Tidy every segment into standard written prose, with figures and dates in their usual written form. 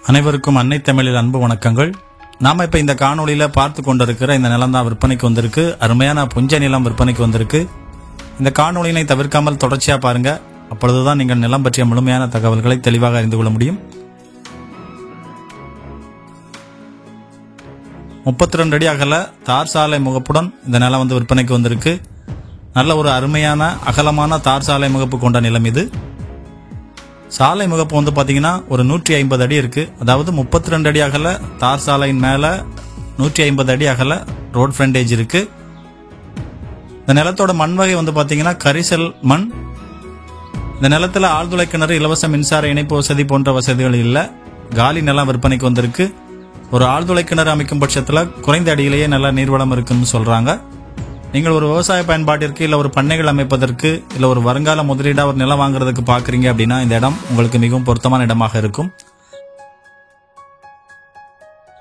அனைவருக்கும் அன்னை தமிழில் அன்பு வணக்கங்கள். நாம இப்ப இந்த காணொளியில பார்த்து கொண்டிருக்கிற இந்த நிலம் தான் விற்பனைக்கு வந்திருக்கு. அருமையான புஞ்ச நிலம் விற்பனைக்கு வந்திருக்கு. இந்த காணொளியினை தவிர்க்காமல் தொடர்ச்சியா பாருங்க. அப்பொழுதுதான் நீங்கள் நிலம் பற்றிய முழுமையான தகவல்களை தெளிவாக அறிந்து கொள்ள முடியும். 32 அடி அகல தார் சாலை முகப்புடன் இந்த நிலம் விற்பனைக்கு வந்திருக்கு. நல்ல ஒரு அருமையான அகலமான தார் சாலை முகப்பு கொண்ட நிலம் இது. சாலை முகப்பு பாத்தீங்கன்னா ஒரு 150 அடி இருக்கு. அதாவது 32 அடி அகல தார் சாலையின் மேல 150 அடி அகல ரோட் ஃப்ரண்டேஜ் இருக்கு. இந்த நிலத்தோட மண் வகை பாத்தீங்கன்னா கரிசல் மண். இந்த நிலத்துல ஆழ்துளை கிணறு, இலவச மின்சார இணைப்பு வசதி போன்ற வசதிகள் இல்ல. காலி நிலம் விற்பனைக்கு வந்திருக்கு. ஒரு ஆழ்துளை கிணறு அமைக்கும் பட்சத்துல குறைந்த அடியிலேயே நல்ல நீர்வளம் இருக்குன்னு சொல்றாங்க. நீங்கள் ஒரு விவசாய பயன்பாட்டிற்கு இல்ல ஒரு பண்ணைகள் அமைப்பதற்கு இல்ல ஒரு வருங்கால முதலீடா ஒரு நிலம் வாங்குறதுக்கு பாக்குறீங்க அப்படின்னா இந்த இடம் உங்களுக்கு மிகவும் பொருத்தமான இடமாக இருக்கும்.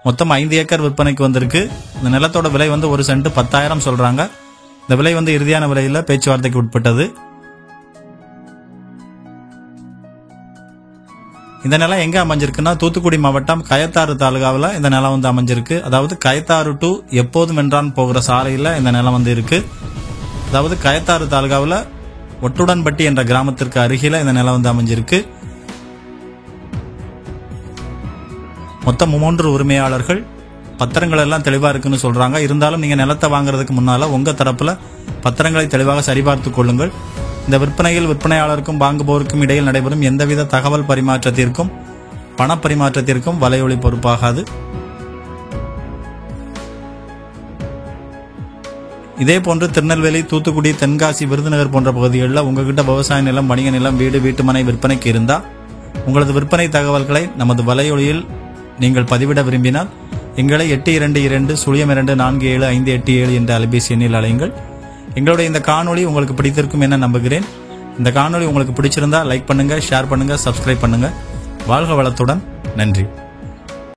மொத்தம் 5 ஏக்கர் விற்பனைக்கு வந்திருக்கு. இந்த நிலத்தோட விலை 1 சென்ட் 10,000 சொல்றாங்க. இந்த விலை இறுதியான விலையில பேச்சுவார்த்தைக்கு உட்பட்டது. இந்த நிலம் எங்க அமைஞ்சிருக்குன்னா தூத்துக்குடி மாவட்டம் கயத்தாறு தாலுகாவில் இந்த நிலம் அமைஞ்சிருக்கு. அதாவது கயத்தாறு டு எப்போதும் வென்றான் போகிற சாலையில இந்த நிலம் இருக்கு. அதாவது கயத்தாறு தாலுகாவில் ஒட்டுடன்பட்டி என்ற கிராமத்திற்கு அருகில இந்த நிலம் அமைஞ்சிருக்கு. மொத்தம் 3 உரிமையாளர்கள். பத்திரங்கள் எல்லாம் தெளிவா இருக்குன்னு சொல்றாங்க. இருந்தாலும் நீங்க நிலத்தை வாங்குறதுக்கு முன்னால உங்க தரப்புல பத்திரங்களை தெளிவாக சரிபார்த்து கொள்ளுங்கள். இந்த விற்பனையில் விற்பனையாளருக்கும் வாங்குபவருக்கும் இடையில் நடைபெறும் எந்தவித தகவல் பரிமாற்றத்திற்கும் பண பரிமாற்றத்திற்கும் வலையொலி பொறுப்பாகாது. இதே போன்று திருநெல்வேலி, தூத்துக்குடி, தென்காசி, விருதுநகர் போன்ற பகுதிகளில் உங்ககிட்ட விவசாய நிலம், வணிக நிலம், வீடு, வீட்டுமனை விற்பனைக்கு இருந்தா உங்களது விற்பனை தகவல்களை நமது வலையொலியில் நீங்கள் பதிவிட விரும்பினால் எங்களை 8220247587 என்ற அலைபேசி எண்ணில் அழையுங்கள். எங்களுடைய இந்த காணொளி உங்களுக்கு பிடித்திருக்கும் என நம்புகிறேன். இந்த காணொளி உங்களுக்கு பிடிச்சிருந்தா லைக் பண்ணுங்க, ஷேர் பண்ணுங்க, சப்ஸ்கிரைப் பண்ணுங்க. வாழ்க வளத்துடன். நன்றி.